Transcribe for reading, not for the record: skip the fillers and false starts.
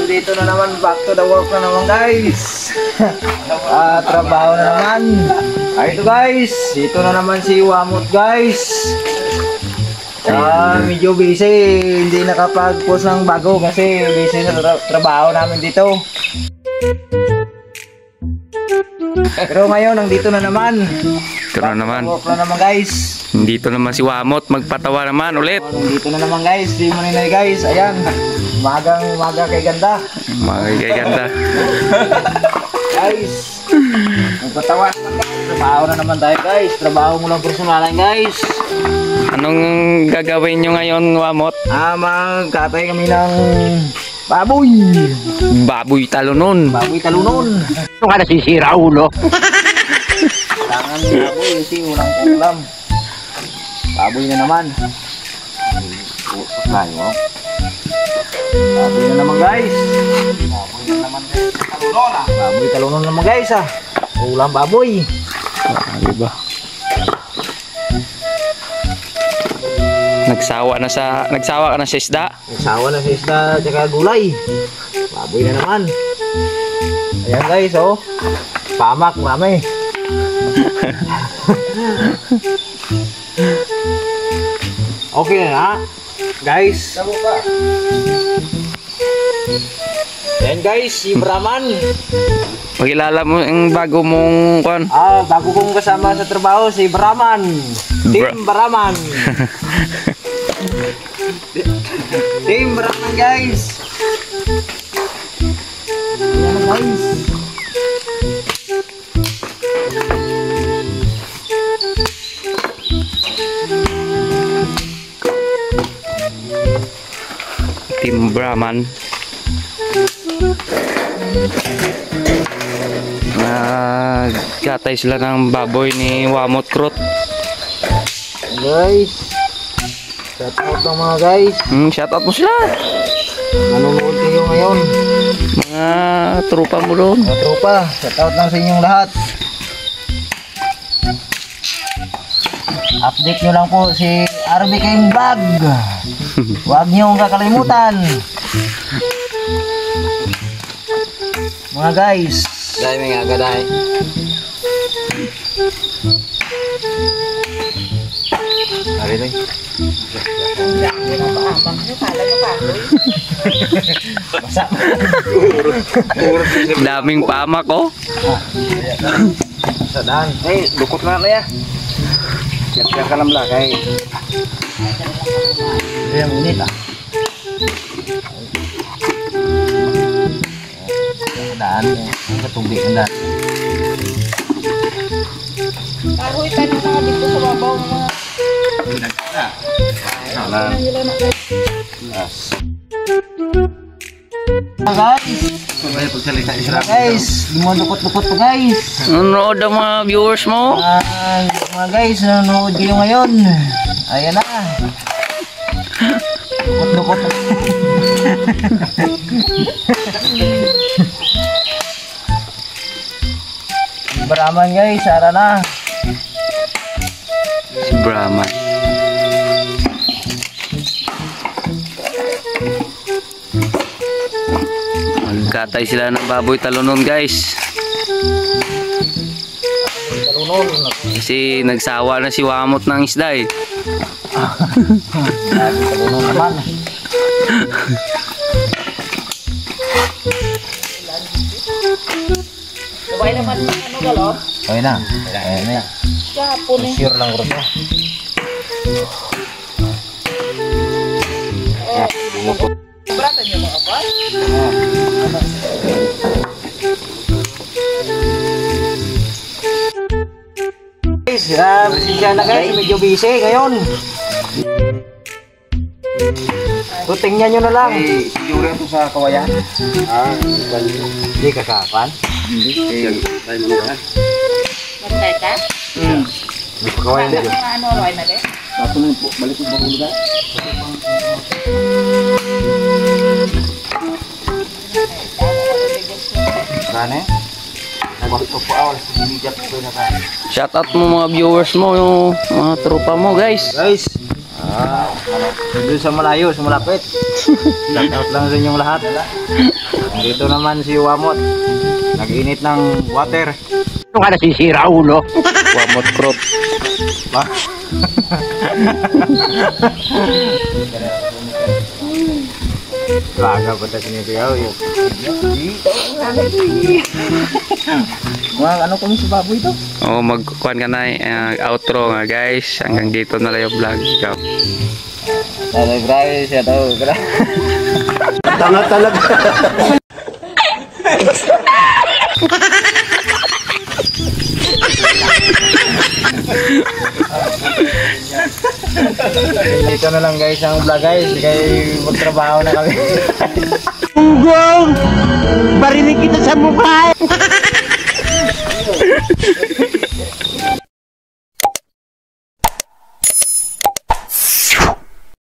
Dito na naman, back to the work na naman guys. Trabaho na naman. Ito guys, dito na naman si Wamot guys. Medyo busy, hindi nakapag-post ng bago kasi busy sa trabaho namin dito. Pero ngayon, nandito na naman. Ito na naman. Work na naman guys. Dito naman si Wamot, magpatawa naman ulit. Nandito na naman guys, di mo na guys. Ayan, umaga kay ganda. Magaganda. Guys, magpatawa naman guys. Trabaho na naman tayo guys. Trabaho mo lang personalan guys. Anong gagawin nyo ngayon, Wamot? Magkatay kami ng baboy. Baboy talunon. Baboy talunon. Ito ka nasisira, ulo. Tangan ng baboy kasi walang ulam. Baboy na naman. Baboy na naman guys. Baboy na naman guys. Talunon ah. Baboy talunon naman guys ah. Ulam baboy. Diba? Nagsawa ka na sa isda? Nagsawa na sa isda tsaka gulay. Baboy na naman. Ayan guys oh. Pamak marami. Okay na guys. Ayan guys, si Brahman. Pakilala mo yung bago mong kon. Bago kong kasama sa trabaho, si Brahman. Team Brahman. Team Brahman guys. Ayan guys. Team Brahman. Nagkatay sila ng baboy ni Wamot Krut. Guys, shout out ng mga guys. Shout out mo sila. Nanonood kayo ngayon. Mga tropa mo doon. Mga tropa, shout out lang sa inyong lahat. Update nyo lang po si RB King Vlog. Huwag nyo kakalimutan. Mga guys. Dahil may nga gaday. Ari rin. Daming pamak oh. Sadaan. Hey, dukot na ya. Siap-siap ka lang lang kay. Ayan, unit ah. Daan mo. Ang katubig ang daan. Kahoy tayo mga dito sa babaw mga. Guys, lumodukot-dukot po guys. Nanonood ang mga viewers mo. Mga guys, nanonood kayo ngayon. Ayan na. Dukot-dukot. Brahman guys, ara na. Si Brahman. Magkatay sila ng baboy talunon guys. Kasi nagsawa na si Wamot ng isda eh. Talunon naman. Sabay naman ano galop? Okay na. Ayan na. Kahapon eh. Sure lang ko to. Beratan niyo mga apa? Guys, siya na guys, medyo busy ngayon. So, tingnan nyo na lang. Siguro ito sa kawayan. Hindi kasapan. Matay ka? Hindi pa kawayan Bakit dito. mga ano loy na de? Balik ko bago na. Sana eh. Nagwakit po awal. Shout out mo mga viewers mo, yung mga tropa mo guys. Guys, Doon sa malayo, sa malapit. Shout out lang sa inyong lahat. Dito naman si Wamot. Nag-init ng water. Ano ka nasisira, ulo? Wamot crop. Ba? Laga pa tayo sinipiyaw yun. Mga ano kami sa baboy to? Oh, magkuhan ka na outro nga guys. Hanggang dito na lang yung vlog. Ikaw. Grabe siya to. Tanga talaga. Dito na lang guys ang vlog guys. Kaya magtrabaho na kami. Ugong! Barinig kita sa mukha!